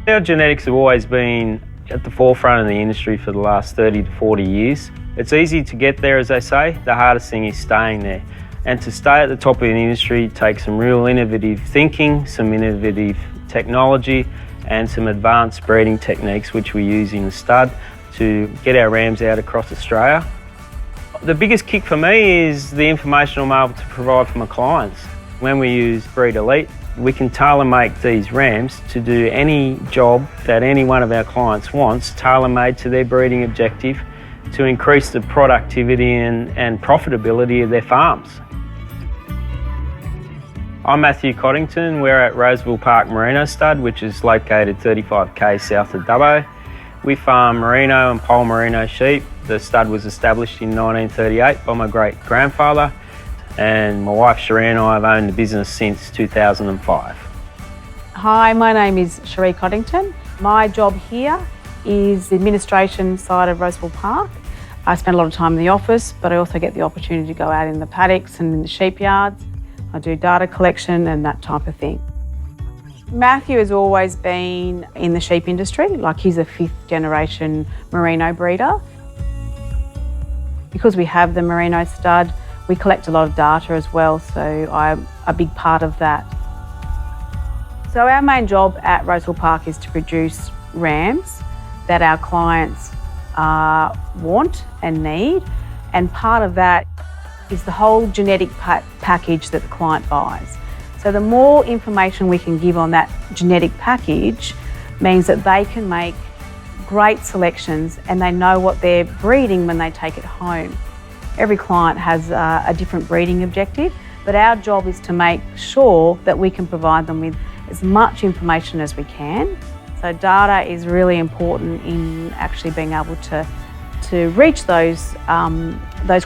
Our genetics have always been at the forefront of the industry for the last 30 to 40 years. It's easy to get there, as they say. The hardest thing is staying there. And to stay at the top of the industry takes some real innovative thinking, some innovative technology, and some advanced breeding techniques which we use in the stud to get our rams out across Australia. The biggest kick for me is the information I'm able to provide for my clients. When we use Breed Elite, we can tailor-make these rams to do any job that any one of our clients wants, tailor-made to their breeding objective to increase the productivity and profitability of their farms. I'm Matthew Coddington. We're at Roseville Park Merino Stud, which is located 35k south of Dubbo. We farm merino and pole merino sheep. The stud was established in 1938 by my great-grandfather, and my wife Sheree and I have owned the business since 2005. Hi, my name is Sheree Coddington. My job here is the administration side of Roseville Park. I spend a lot of time in the office, but I also get the opportunity to go out in the paddocks and in the sheep yards. I do data collection and that type of thing. Matthew has always been in the sheep industry, like he's a 5th generation merino breeder. Because we have the merino stud, we collect a lot of data as well, so I'm a big part of that. So our main job at Roseville Park is to produce rams that our clients want and need, and part of that is the whole genetic package that the client buys. So the more information we can give on that genetic package means that they can make great selections and they know what they're breeding when they take it home. Every client has a different breeding objective, but our job is to make sure that we can provide them with as much information as we can. So data is really important in actually being able to reach those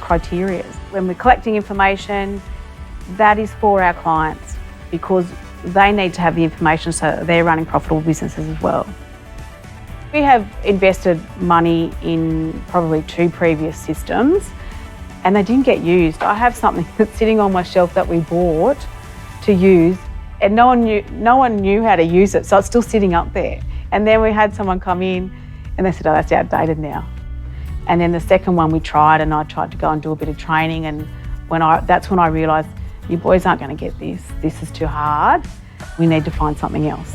criteria. When we're collecting information, that is for our clients because they need to have the information so that they're running profitable businesses as well. We have invested money in probably 2 previous systems and they didn't get used. I have something that's sitting on my shelf that we bought to use and no one knew how to use it, so it's still sitting up there. And then we had someone come in and they said, oh, that's outdated now. And then the second one we tried, and I tried to go and do a bit of training, and that's when I realised, you boys aren't going to get this. This is too hard. We need to find something else.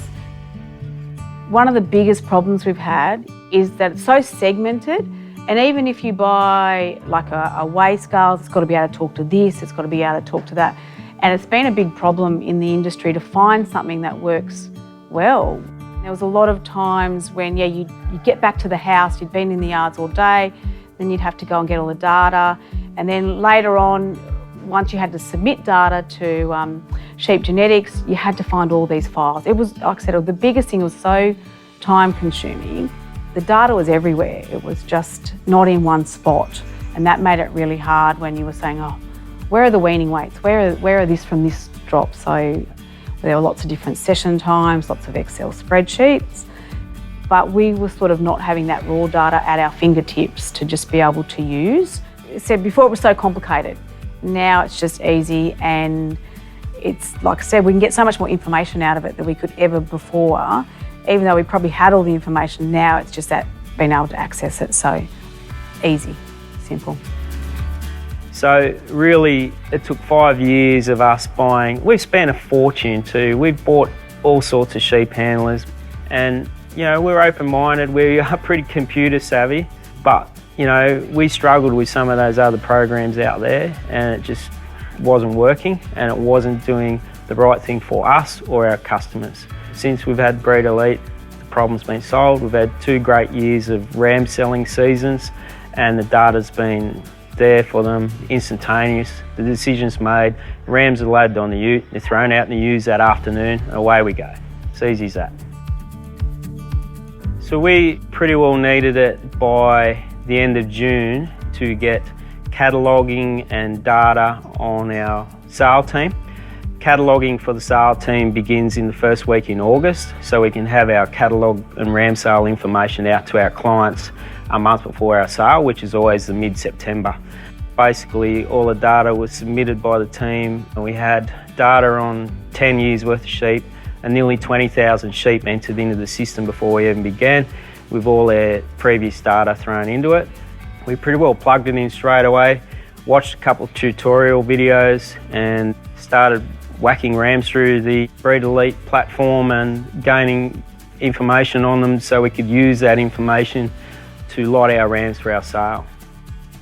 One of the biggest problems we've had is that it's so segmented, and even if you buy like a weigh scale, it's got to be able to talk to this, it's got to be able to talk to that. And it's been a big problem in the industry to find something that works well. There was a lot of times when, you'd get back to the house, you'd been in the yards all day, then you'd have to go and get all the data. And then later on, once you had to submit data to Sheep Genetics, you had to find all these files. It was, like I said, the biggest thing was so time consuming. The data was everywhere. It was just not in one spot. And that made it really hard when you were saying, oh, where are the weaning weights? Where are this from this drop? So there were lots of different session times, lots of Excel spreadsheets, but we were sort of not having that raw data at our fingertips to just be able to use. I said before it was so complicated. Now it's just easy, and it's, like I said, we can get so much more information out of it than we could ever before. Even though we probably had all the information, now it's just that being able to access it. So easy, simple. So really, it took 5 years of us buying. We've spent a fortune too. We've bought all sorts of sheep handlers, and we're open-minded. We are pretty computer savvy, but we struggled with some of those other programs out there, and it just wasn't working, and it wasn't doing the right thing for us or our customers. Since we've had Breed Elite, the problem's been solved. We've had 2 great years of ram selling seasons, and the data's been there for them, instantaneous. The decision's made, rams are loaded on the ute, they're thrown out in the ewes that afternoon, and away we go. It's easy as that. So we pretty well needed it by the end of June to get cataloguing and data on our sale team. Cataloguing for the sale team begins in the first week in August, so we can have our catalogue and ram sale information out to our clients a month before our sale, which is always the mid-September. Basically, all the data was submitted by the team, and we had data on 10 years worth of sheep, and nearly 20,000 sheep entered into the system before we even began, with all their previous data thrown into it. We pretty well plugged it in straight away, watched a couple of tutorial videos and started whacking rams through the Breed Elite platform and gaining information on them so we could use that information to lot our rams for our sale.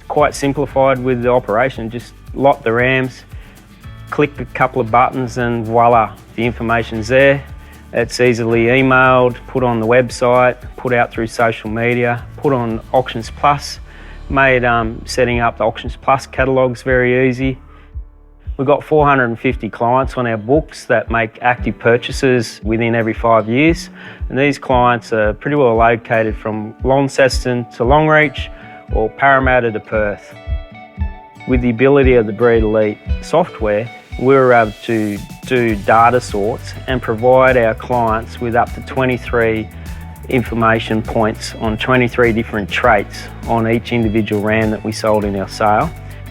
Quite simplified with the operation, just lot the rams, click a couple of buttons and voila, the information's there. It's easily emailed, put on the website, put out through social media, put on Auctions Plus, made setting up the Auctions Plus catalogues very easy. We've got 450 clients on our books that make active purchases within every 5 years, and these clients are pretty well located from Launceston to Longreach or Parramatta to Perth. With the ability of the Breed Elite software, we were able to do data sorts and provide our clients with up to 23 information points on 23 different traits on each individual ram that we sold in our sale.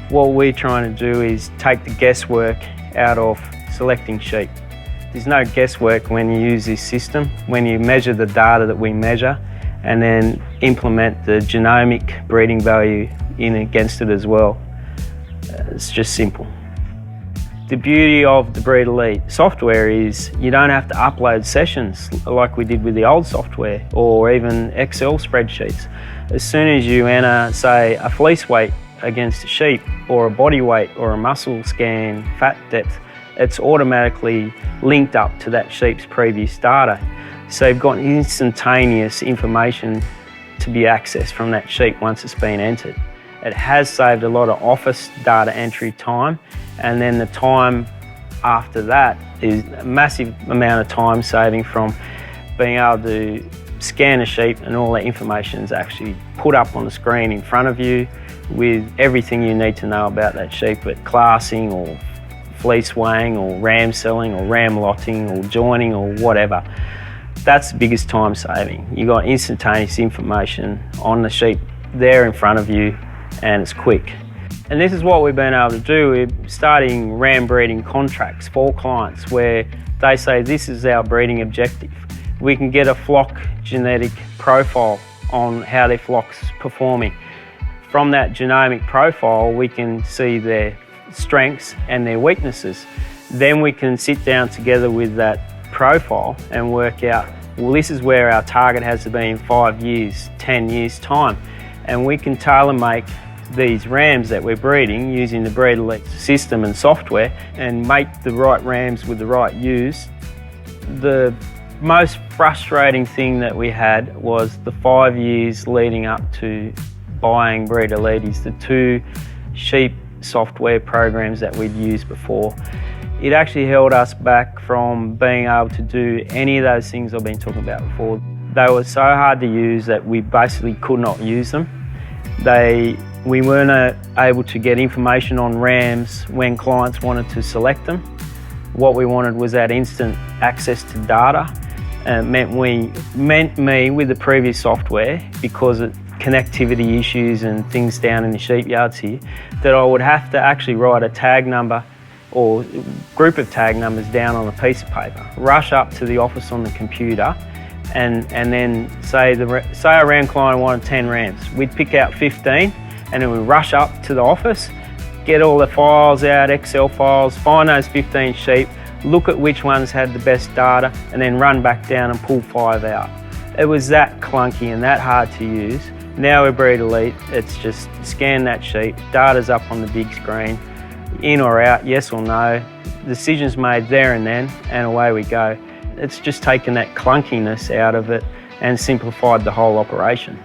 What we're trying to do is take the guesswork out of selecting sheep. There's no guesswork when you use this system, when you measure the data that we measure and then implement the genomic breeding value in against it as well. It's just simple. The beauty of the Breed Elite software is you don't have to upload sessions like we did with the old software or even Excel spreadsheets. As soon as you enter, say, a fleece weight against a sheep or a body weight or a muscle scan, fat depth, it's automatically linked up to that sheep's previous data. So you've got instantaneous information to be accessed from that sheep once it's been entered. It has saved a lot of office data entry time, and then the time after that is a massive amount of time saving from being able to scan a sheep and all that information is actually put up on the screen in front of you with everything you need to know about that sheep, but classing or fleece weighing or ram selling or ram lotting or joining or whatever. That's the biggest time saving. You got instantaneous information on the sheep there in front of you, and it's quick. And this is what we've been able to do. We're starting ram breeding contracts for clients where they say this is our breeding objective. We can get a flock genetic profile on how their flock's performing. From that genomic profile, we can see their strengths and their weaknesses. Then we can sit down together with that profile and work out, well, this is where our target has to be in 5 years, 10 years time. And we can tailor-make these rams that we're breeding using the Breed Elite system and software and make the right rams with the right ewes. The most frustrating thing that we had was the 5 years leading up to buying Breed Elite is the 2 sheep software programs that we'd used before. It actually held us back from being able to do any of those things I've been talking about before. They were so hard to use that we basically could not use them. We weren't able to get information on rams when clients wanted to select them. What we wanted was that instant access to data. And it meant me with the previous software, because of connectivity issues and things down in the sheep yards here, that I would have to actually write a tag number or group of tag numbers down on a piece of paper, rush up to the office on the computer, and then say a ram client wanted 10 rams. We'd pick out 15 and then we'd rush up to the office, get all the files out, Excel files, find those 15 sheep, look at which ones had the best data, and then run back down and pull 5 out. It was that clunky and that hard to use. Now with Breed Elite, it's just scan that sheet, data's up on the big screen, in or out, yes or no, decisions made there and then, and away we go. It's just taken that clunkiness out of it and simplified the whole operation.